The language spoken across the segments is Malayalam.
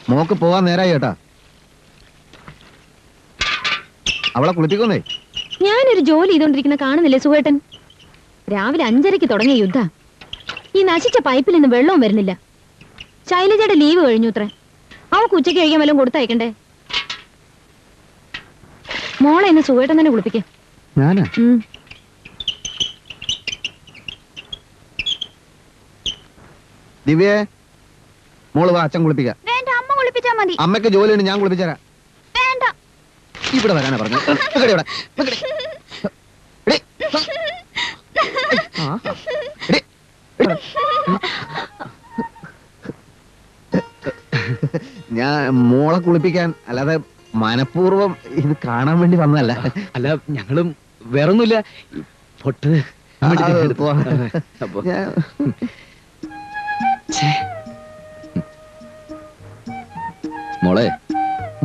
മോക്ക് പോവാൻ നേരായി കേട്ടാ. അവളെ കുളിപ്പിക്കുന്നേ. ഞാനൊരു ജോലി ചെയ്തോണ്ടിരിക്കുന്ന കാണുന്നില്ലേ സുഖേട്ടൻ? രാവിലെ 5:30 തുടങ്ങിയ യുദ്ധ. ഈ നശിച്ച പൈപ്പിൽ നിന്ന് വെള്ളവും വരുന്നില്ല. ശൈലജയുടെ ലീവ് കഴിഞ്ഞു അത്രേ. അവൾക്ക് ഉച്ചയ്ക്ക് കഴിക്കാൻ വല്ലതും കൊടുത്തയക്കണ്ടേ? മോളെ ഇന്ന് സുഖേട്ടൻ തന്നെ കുളിപ്പിക്കേ. ഞാനാ? ദിവ്യേ, മോള് വാ, അച്ഛൻ കുളിപ്പിക്കാം. വേണ്ട, അമ്മ കുളിപ്പിച്ചാ മതി. അമ്മയ്ക്ക് ജോലിയുണ്ട്, ഞാൻ കുളിപ്പിച്ചേരാം. വേണ്ട, ഇവിടെ വരാനാ പറഞ്ഞു. ഞാൻ മോളെ കുളിപ്പിക്കാൻ, അല്ലാതെ മനഃപൂർവ്വം ഇത് കാണാൻ വേണ്ടി വന്നതല്ല. അല്ല, ഞങ്ങളും വേറൊന്നുമില്ല. പൊട്ട് മോളെ,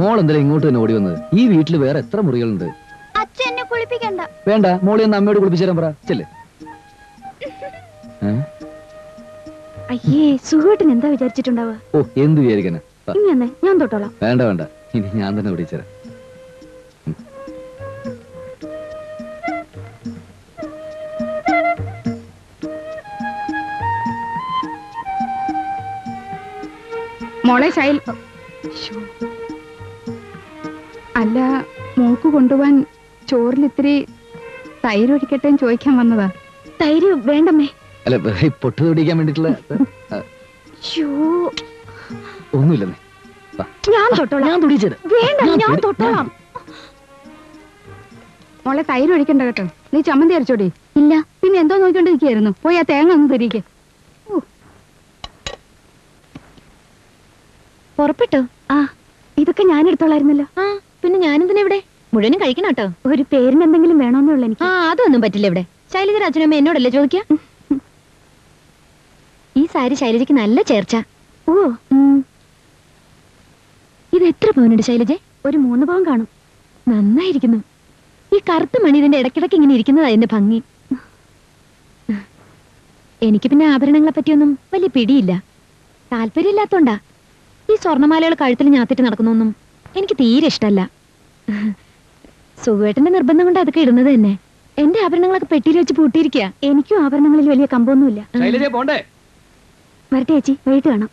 മോളെന്തായാലും ഇങ്ങോട്ട് തന്നെ ഓടി വന്നത്? ഈ വീട്ടിൽ വേറെ എത്ര മുറികളുണ്ട്? അച്ഛനെ കുളിപ്പിക്കണ്ട. വേണ്ട, മോളെ ഒന്ന് അമ്മയോട് കുളിപ്പിച്ചു പറ. ചെല്ലേ. അയ്യേ, സുഖേട്ടൻ എന്താ വിചാരിച്ചിട്ടുണ്ടാവുക? ഓ, എന്ത് വിചാരിക്കാനാ? ഇങ്ങനെ ഞാൻ തൊട്ടോളാം. വേണ്ട വേണ്ട, ഇനി ഞാൻ തന്നെ ഓടിച്ചേരാം. മോളെ ശൈൽ, അല്ല, മോക്ക് കൊണ്ടുപോവാൻ ചോറിൽ ഇത്തിരി തൈര് ഒഴിക്കട്ടെ ചോദിക്കാൻ വന്നതാ. തൈര് വേണ്ടമ്മേ. അല്ല, പൊട്ട് തൊടിക്കാൻ വേണ്ടിട്ടുള്ള ഒന്നുമില്ലെന്നേ. ഞാൻ തൊട്ടോളാം. ഞാൻ തൊടിച്ചേരാം. വേണ്ട, ഞാൻ തൊട്ടോളാം. മോളെ തൈര് ഒഴിക്കണ്ട കേട്ടോ. നീ ചമ്മന്തി അരച്ചോടി. ഇല്ല. പിന്നെ എന്തോ നോക്കിക്കൊണ്ടിരിക്കുകയായിരുന്നു. പോയി ആ തേങ്ങ ഒന്ന് തിരികെ. പുറപ്പെട്ടു. ആ, ഇതൊക്കെ ഞാൻ എടുത്തോളായിരുന്നല്ലോ. ആ, പിന്നെ ഞാനെന്തിനാ ഇവിടെ? മുഴുവനും കഴിക്കണം കേട്ടോ. ഒരു പേരിന് എന്തെങ്കിലും വേണമെന്നേ ഉള്ളൂ എനിക്ക്. ആ, അതൊന്നും പറ്റില്ല ഇവിടെ. ശൈലജ അച്ഛനമ്മ എന്നോടല്ലേ ചോദിക്കാ? ഈ സാരി ശൈലജയ്ക്ക് നല്ല ചേർച്ച. ഓ, ഇത് എത്ര പവനുണ്ട് ശൈലജ? ഒരു 3 പവൻ കാണും. നന്നായിരിക്കുന്നു. ഈ കറുത്ത മണി ഇതിന്റെ ഇടയ്ക്കിടയ്ക്ക് ഇങ്ങനെ ഇരിക്കുന്നതാ എന്റെ ഭംഗി. എനിക്ക് പിന്നെ ആഭരണങ്ങളെ പറ്റിയൊന്നും വലിയ പിടിയില്ല. താല്പര്യമില്ലാത്തോണ്ടാ. ഈ സ്വർണ്ണമാലകൾ കഴുത്തിൽ ഞാത്തിട്ട് നടക്കുന്നൊന്നും എനിക്ക് തീരെ ഇഷ്ടമല്ല. സുഖേട്ടന്റെ നിർബന്ധം കൊണ്ട് അതൊക്കെ ഇടുന്നത് തന്നെ. എന്റെ ആഭരണങ്ങളൊക്കെ പെട്ടിയിൽ വെച്ച് പൂട്ടിയിരിക്കുക. എനിക്കും ആഭരണങ്ങളിൽ വലിയ കമ്പൊന്നുമില്ല. വരട്ടെ ചേച്ചി, വൈകിട്ട് കാണാം.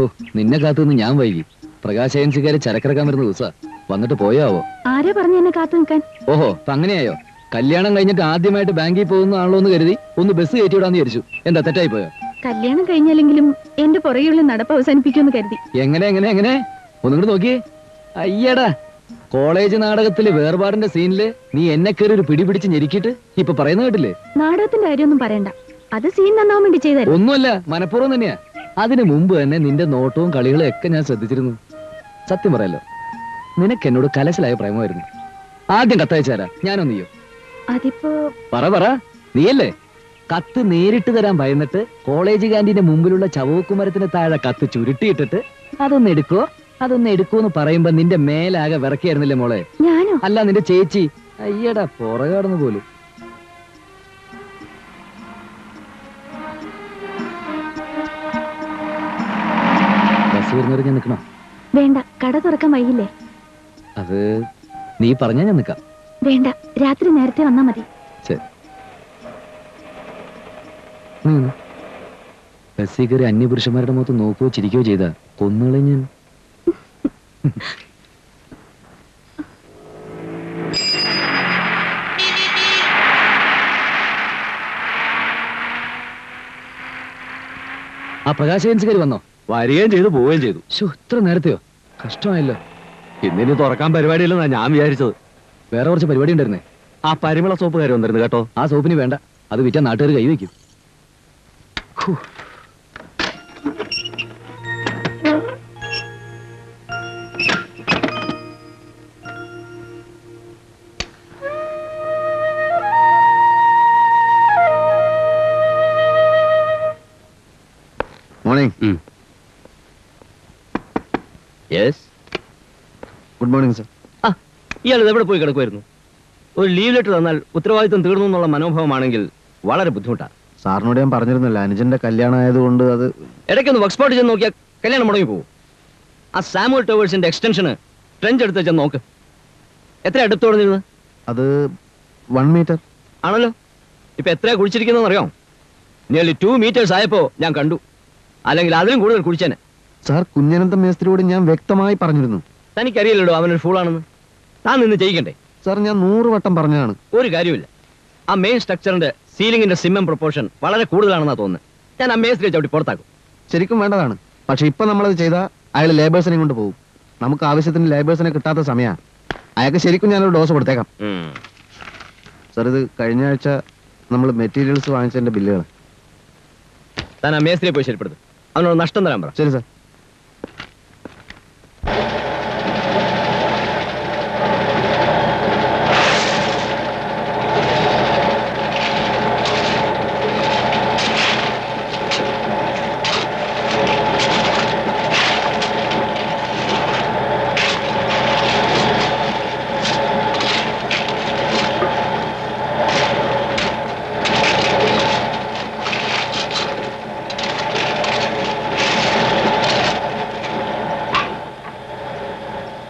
ഓ, നിന്നെ കാത്തുനിന്ന് ഞാൻ വൈകി. പ്രകാശ് ഏജൻസിക്കാര് ചരക്കിറക്കാൻ വരുന്ന ദിവസാ. വന്നിട്ട് പോയാവോ? ആരെ പറഞ്ഞു എന്നെ കാത്തു നിൽക്കാൻ? ഓഹോ, അങ്ങനെയായോ? കല്യാണം കഴിഞ്ഞിട്ട് ആദ്യമായിട്ട് ബാങ്കിൽ പോകുന്നതാണല്ലോ എന്ന് കരുതി ഒന്ന് ബസ് കയറ്റിവിടാന്ന് വിചാരിച്ചു. എന്താ, തെറ്റായി പോയോ? കല്യാണം കഴിഞ്ഞല്ലെങ്കിലും എന്റെ പുറകെയുള്ള നടപ്പ് അവസാനിപ്പിക്കുമെന്ന് കരുതി. എങ്ങനെ എങ്ങനെ എങ്ങനെ ഒന്നും നോക്കിയേ. അയ്യടാ, കോളേജ് നാടകത്തില് വേർപാടിന്റെ സീനില് നീ എന്നെ കയറി ഒരു പിടി പിടിച്ച് ഞെരുക്കിട്ട് ഇപ്പൊ പറയുന്ന കേട്ടില്ലേ? നാടകത്തിന്റെ കാര്യമൊന്നും പറയണ്ട. അത് സീൻ നന്നാവാൻ വേണ്ടി ചെയ്തായിരുന്നു. ഒന്നുമല്ല, മനഃപൂർവ്വം തന്നെയാ. അതിനു മുമ്പ് തന്നെ നിന്റെ നോട്ടവും കളികളും ഒക്കെ ഞാൻ ശ്രദ്ധിച്ചിരുന്നു. സത്യം പറയല്ലോ, നിനക്ക് എന്നോട് കലശലായ പ്രേമമായിരുന്നു. ആദ്യം കത്തയച്ചാരാ, ഞാനോ നീയോ? അതിപ്പോ പറ, നീയല്ലേ? കത്ത് നേരിട്ട് തരാൻ ഭയന്നിട്ട് കോളേജ് ക്യാന്റീന്റെ മുമ്പിലുള്ള ചവക്കുമരത്തിന് താഴെ കത്ത് ചുരുട്ടിയിട്ടിട്ട് അതൊന്ന് എടുക്കുമെന്ന് പറയുമ്പോ നിന്റെ മേലാകെ വിറക്കിയായിരുന്നില്ലേ മോളെ? ഞാനോ? അല്ല, നിന്റെ ചേച്ചി. അയ്യടാ, പുറകാടുന്നു പോലും. ബസ് വരുന്നവരെ ഞാൻ നിൽക്കണോ? വേണ്ട, കട തുറക്കാൻ വൈകില്ലേ? അത് നീ പറഞ്ഞാ ഞാൻ നിൽക്കാം. വേണ്ട, രാത്രി നേരത്തെ വന്നാ മതി. ശരി. ബസ്സിൽ കയറി അന്യപുരുഷന്മാരുടെ മുഖത്ത് നോക്കുകയോ ചിരിക്കുകയോ ചെയ്താ കൊന്നുകളെ ഞാൻ. ആ പ്രകാശ് ഏജൻസിക്കാർ വന്നോ? വരികയും ചെയ്തു, പോവുകയും ചെയ്തു. ഇത്ര നേരത്തെയോ? കഷ്ടമായല്ലോ. ഇന്നിനി തുറക്കാൻ പരിപാടിയില്ലെന്നാ ഞാൻ വിചാരിച്ചത്. വേറെ കുറച്ച് പരിപാടി ഉണ്ടായിരുന്നേ. ആ പരിമള സോപ്പ് കാര്യം വന്നിരുന്നു കേട്ടോ. ആ സോപ്പിന് വേണ്ട, അത് വിറ്റാ നാട്ടുകാർ കൈവയ്ക്കും. Morning. Yes, good morning sir. ഇയാൾ എവിടെ പോയി കിടക്കുമായിരുന്നു? ഒരു ലീവ് ലെറ്റർ തന്നാൽ ഉത്തരവാദിത്വം തീർന്നു എന്നുള്ള മനോഭാവമാണെങ്കിൽ വളരെ ബുദ്ധിമുട്ടാണ്. സാറിനോട് ഞാൻ പറഞ്ഞിരുന്നില്ല, അനുജന്റെ കല്യാണം ആയതുകൊണ്ട് അത്. ഇടയ്ക്കൊന്ന് വർക്ക് സ്പോട്ട് ചെന്ന് നോക്കിയാൽ കല്യാണം മുടങ്ങി പോകും. ആ സാമുവൽ ടവേഴ്സിന്റെ എക്സ്റ്റൻഷന് ട്രെഞ്ച് എടുത്ത് വെച്ചാൽ നോക്ക്. എത്ര അടുത്ത് തുടങ്ങിയിരുന്നത്? അത് 1 മീറ്റർ ആണല്ലോ. ഇപ്പൊ എത്രയാ കുഴിച്ചിരിക്കുന്നതെന്ന് അറിയാം? നിയർലി 2 meters ആയപ്പോ ഞാൻ കണ്ടു. അല്ലെങ്കിൽ അതിലും കൂടുതൽ കുഴിച്ചേനെ. സാർ, കുഞ്ഞനന്ത മേസ്ത്രിയോട് ഞാൻ വ്യക്തമായി പറഞ്ഞിരുന്നു. തനിക്കറിയില്ലല്ലോ അവനൊരു ഫൂളാണെന്ന്. താൻ നിന്ന് ചെയ്യിക്കണ്ടേ? സാർ, ഞാൻ 100 വട്ടം പറഞ്ഞതാണ്. ഒരു കാര്യമില്ല. ആ മെയിൻ സ്ട്രക്ചറിന്റെ സീലിംഗിന്റെ സിമ്മം പ്രൊപ്പോർഷൻ വളരെ കൂടുതലാണെന്നാ തോന്നുന്നത്. ഞാൻ ആ മേസ്ത്രിയെ ചവിട്ടി പുറത്താക്കും. ശരിക്കും വേണ്ടതാണ്. പക്ഷെ ഇപ്പൊ നമ്മളത് ചെയ്താൽ അയാൾ ലേബേഴ്സിനെ കൊണ്ട് പോകും. നമുക്ക് ആവശ്യത്തിന് ലേബേഴ്സിനെ കിട്ടാത്ത സമയമാണ്. അയാൾക്ക് ശരിക്കും ഞാനൊരു ഡോസ് കൊടുത്തേക്കാം. സാർ, ഇത് കഴിഞ്ഞ ആഴ്ച നമ്മൾ മെറ്റീരിയൽസ് വാങ്ങിച്ചതിന്റെ ബില്ലുകൾ. താൻ ആ മേസ്ത്രിയെ പോയി ശരിപ്പെടുത്തും. അവനോട് നഷ്ടം തരാൻ പറ. ശരി സാർ.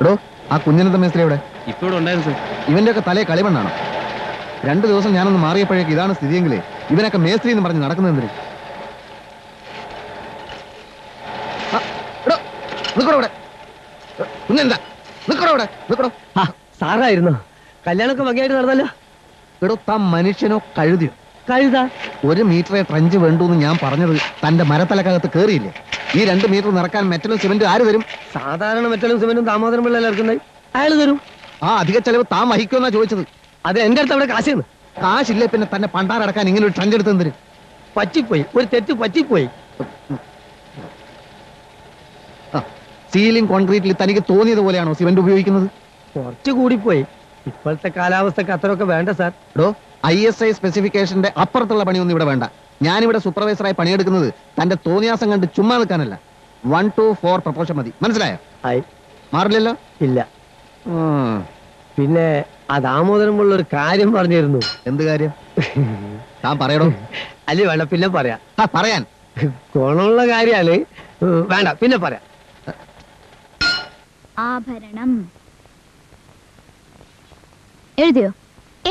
എടോ, ആ കുഞ്ഞനന്ത മേസ്ത്രി എവിടെ? ഇപ്പോഴും ഉണ്ടായിരുന്നു സാർ. ഇവന്റെ ഒക്കെ തലയെ കളിമണ്ണാണോ? 2 ദിവസം ഞാനൊന്ന് മാറിയപ്പോഴേക്ക് ഇതാണ് സ്ഥിതിയെങ്കിലേ ഇവനൊക്കെ മേസ്ത്രി എന്ന് പറഞ്ഞ് നടക്കുന്നത് എന്തിന്? കുഞ്ഞനന്ത, നിക്കടോ ഇവിടെ, നിക്കടോ. സാറായിരുന്നോ? കല്യാണമൊക്കെ ഭംഗിയായിട്ട് നടന്നല്ലോ. എടോ, താൻ മനുഷ്യനോ കഴുതിയോ? കഴുതാ 1 മീറ്ററെ ട്രഞ്ച് വേണ്ടു എന്ന് ഞാൻ പറഞ്ഞത് തന്റെ മരത്തലക്കകത്ത് കേറിയില്ലേ? ഈ 2 മീറ്റർ നിറക്കാൻ മെറ്റലും സിമെന്റും ആര് തരും? സാധാരണ മെറ്റലും സിമെന്റും താമോദരം പിള്ളേർ ഇറക്കുന്നത് അയാൾ തരും. ആ അധിക ചെലവ് താൻ വഹിക്കുമെന്നാ ചോദിച്ചത്. അത് എന്റെ അടുത്ത് അവിടെ കാശാണ്. കാശില്ലേ പിന്നെ തന്നെ പണ്ടാരടക്കാൻ ഇങ്ങനെ ഒരു ട്രഞ്ച് എടുത്ത് എന്തിന്? പറ്റിപ്പോയി, ഒരു തെറ്റ് പറ്റിപ്പോയി. സീലിംഗ് കോൺക്രീറ്റിൽ തനിക്ക് തോന്നിയത് പോലെയാണോ സിമെന്റ് ഉപയോഗിക്കുന്നത്? കുറച്ച് കൂടിപ്പോയി. ഇപ്പോഴത്തെ കാലാവസ്ഥക്ക് അത്രയൊക്കെ വേണ്ട സാർ. എടോ, ISI സ്പെസിഫിക്കേഷന്റെ അപ്പുറത്തുള്ള പണിയൊന്നും ഇവിടെ വേണ്ട. ഞാനിവിടെ സൂപ്പർവൈസറായി പണിയെടുക്കുന്നത് തന്റെ തോന്നിയാസം കണ്ട് ചുമ്മാ നിൽക്കാനല്ല. 1:4 പ്രപ്പോർഷൻ മതി. മനസ്സിലായോ? ആയി. മാറില്ലല്ലോ? ഇല്ല. പിന്നെ ആ ദാമോദരമുള്ള ഒരു കാര്യം പറഞ്ഞിരുന്നു. എന്ത് കാര്യം? താൻ പറയടോ. അല്ലേ വേണ്ട, പിന്നെ പറയാം. പറയാൻ ഗുണമുള്ള കാര്യാണ്. വേണ്ട, പിന്നെ പറയാം. ആഭരണം എഴുതിയോ?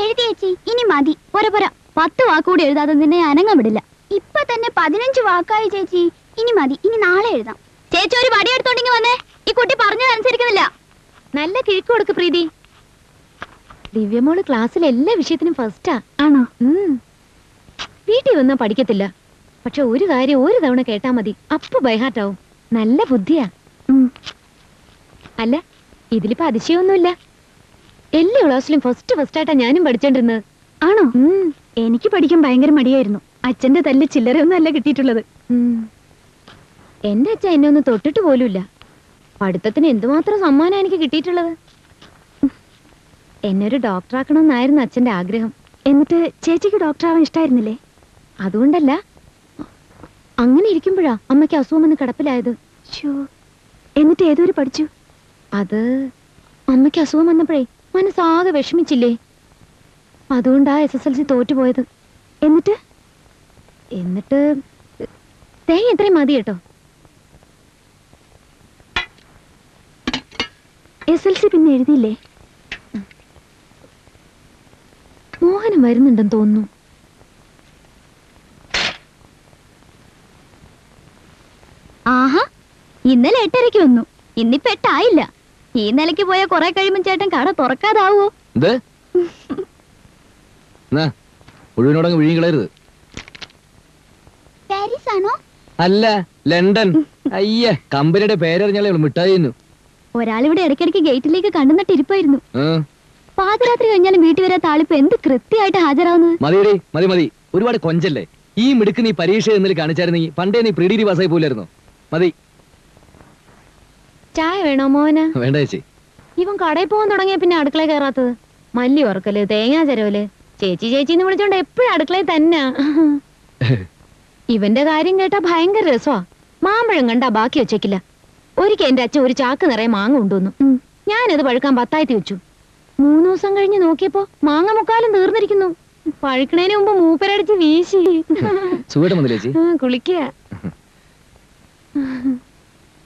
എഴുതി ചേച്ചി. ഇനി മതി. പോരാ പോരാ, 10 വാക്കുകൂടി എഴുതാതെ നിന്നെ അനങ്ങാൻ വിടില്ല. ഇപ്പൊ തന്നെ 15 വാക്കായി ചേച്ചി. ഇനി മതി. ഇനി നാളെ എഴുതാം. ചേച്ചി ഒരു വടി എടുത്തോണ്ടെങ്കിൽ വന്നേ. ഈ കുട്ടി പറഞ്ഞതനുസരിക്കുന്നില്ല. നല്ല കിഴക്ക് കൊടുക്ക് പ്രീതി. ദിവ്യമോള് ക്ലാസ്സിൽ എല്ലാ വിഷയത്തിനും ഫസ്റ്റാ. ആണോ? വീട്ടിൽ വന്നാ പഠിക്കത്തില്ല. പക്ഷെ ഒരു കാര്യം ഒരു തവണ കേട്ടാ മതി, അപ്പൊ ബൈഹാർട്ടാവും. നല്ല ബുദ്ധിയാ. അല്ല, ഇതിലിപ്പോ അതിശയൊന്നുമില്ല. എല്ലാ ക്ലാസ്സിലും ഫസ്റ്റായിട്ടാ ഞാനും പഠിച്ചോണ്ടിരുന്നത്. ആണോ? എനിക്ക് പഠിക്കാൻ ഭയങ്കര മടിയായിരുന്നു. അച്ഛന്റെ തല്ല് ചില്ലറയൊന്നും അല്ല കിട്ടിയിട്ടുള്ളത്. എന്റെ അച്ഛൻ എന്നെ ഒന്ന് തൊട്ടിട്ട് പോലുമില്ല. പഠിത്തത്തിന് എന്തുമാത്രം സമ്മാനം എനിക്ക് കിട്ടിയിട്ടുള്ളത്. എന്നെ ഒരു ഡോക്ടറാക്കണമെന്നായിരുന്നു അച്ഛന്റെ ആഗ്രഹം. എന്നിട്ട് ചേച്ചിക്ക് ഡോക്ടറാവാൻ ഇഷ്ടായിരുന്നില്ലേ? അതുകൊണ്ടല്ല, അങ്ങനെ ഇരിക്കുമ്പോഴാ അമ്മയ്ക്ക് അസുഖം വന്ന് കിടപ്പിലായത്. എന്നിട്ട് ഏതുവരെ പഠിച്ചു? അത് അമ്മയ്ക്ക് അസുഖം വന്നപ്പോഴേ മനസ്സാകെ വിഷമിച്ചില്ലേ, അതുകൊണ്ടാ SSLC തോറ്റുപോയത്. എന്നിട്ട് തേങ്ങ എത്രയും മതി കേട്ടോ. SSLC പിന്നെ എഴുതിയില്ലേ? മോഹനം വരുന്നുണ്ടെന്ന് തോന്നുന്നു. ആഹാ, ഇന്നലെ 8:30 വന്നു. ഇന്നിപ്പോ 8 ആയില്ല. ഈ നിലയ്ക്ക് പോയാൽ കുറെ കഴിയുമ്പോൾ ചേട്ടൻ കട തുറക്കാതാവോ? മുഴുവനോടങ്ങ് വിഴുങ്ങിക്കളരുത്. പാരീസ് ആണോ? അല്ല, ലണ്ടൻ. അയ്യ, കമ്പനിയുടെ പേരറിഞ്ഞാലേ മിഠായി. ഒരാളിവിടെ ഇടയ്ക്കിടയ്ക്ക് ഗേറ്റിലേക്ക് കണ്ടുനട്ട് ഇരിപ്പായിരുന്നു. പാതിരാത്രി കഴിഞ്ഞാലും വീട്ടിൽ വരാത്ത ആളിപ്പോ എന്ത് കൃത്യമായിട്ട് ഹാജരാവുന്നത്. മതിയടി, മതി മതി. ഒരുപാട് കൊഞ്ചല്ലേ. ഈ മിടുക്ക് നീ പരീക്ഷ എന്നിൽ കാണിച്ചായിരുന്നെങ്കിൽ പണ്ടേ നീ പ്രീ ഡിഗ്രി പാസ്സായി പോലായിരുന്നു. മതി. ചായ വേണോ മോന്? വേണ്ട ചേച്ചി. ഇവൻ കടയിൽ പോകാൻ തുടങ്ങിയ പിന്നെ അടുക്കള കയറാത്തത്. മല്ലി ഉറക്കല്, തേങ്ങാ ചെരവല്, ചേച്ചി ചേച്ചിന്ന് വിളിച്ചോണ്ട് എപ്പോഴും അടുക്കളയിൽ തന്നെ. ഇവന്റെ കാര്യം കേട്ടാ ഭയങ്കര രസമാ. മാമ്പഴം കണ്ടാ ബാക്കി വെച്ചേക്കില്ല. ഒരിക്കൽ എന്റെ അച്ഛൻ ഒരു ചാക്ക് നിറയെ മാങ്ങ കൊണ്ടുവന്നു. ഞാനത് പഴുക്കാൻ 10 വെച്ചു. 3 ദിവസം കഴിഞ്ഞ് നോക്കിയപ്പോ മാങ്ങ മുക്കാലും തീർന്നിരിക്കുന്നു. പഴുക്കണേന് മുമ്പ് മൂപ്പരടിച്ച് വീശി സുഖമായിട്ട് വന്നില്ലേ ചേച്ചി കുളിക്കുക